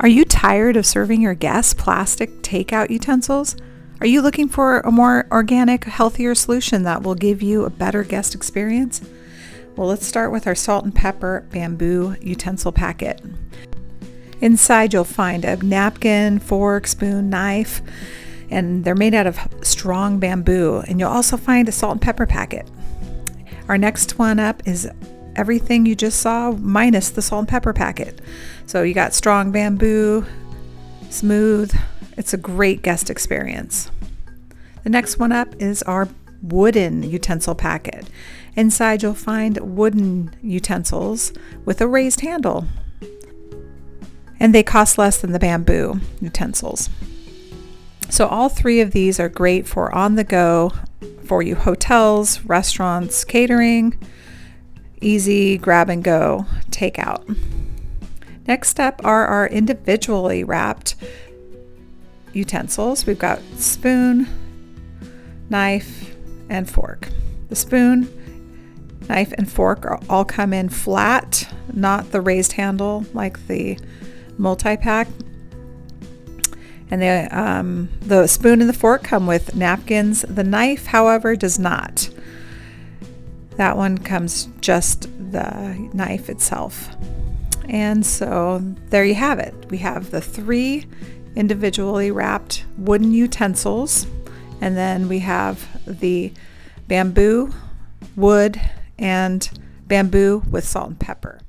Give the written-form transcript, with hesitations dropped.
Are you tired of serving your guests plastic takeout utensils? Are you looking for a more organic, healthier solution that will give you a better guest experience? Well, let's start with our salt and pepper bamboo utensil packet. Inside you'll find a napkin, fork, spoon, knife, and they're made out of strong bamboo. And you'll also find a salt and pepper packet. Our next one up is everything you just saw minus the salt and pepper packet. So you got strong bamboo, smooth. It's a great guest experience. The next one up is our wooden utensil packet. Inside you'll find wooden utensils with a raised handle. And they cost less than the bamboo utensils. So all three of these are great for on the go for you hotels, restaurants, catering, easy grab and go takeout. Next up are our individually wrapped utensils. We've got spoon, knife, and fork. The spoon, knife, and fork all come in flat, not the raised handle like the multi-pack. And the spoon and the fork come with napkins. The knife, however, does not. That one comes just the knife itself. And so there you have it. We have the three individually wrapped wooden utensils, and then we have the bamboo, wood, and bamboo with salt and pepper.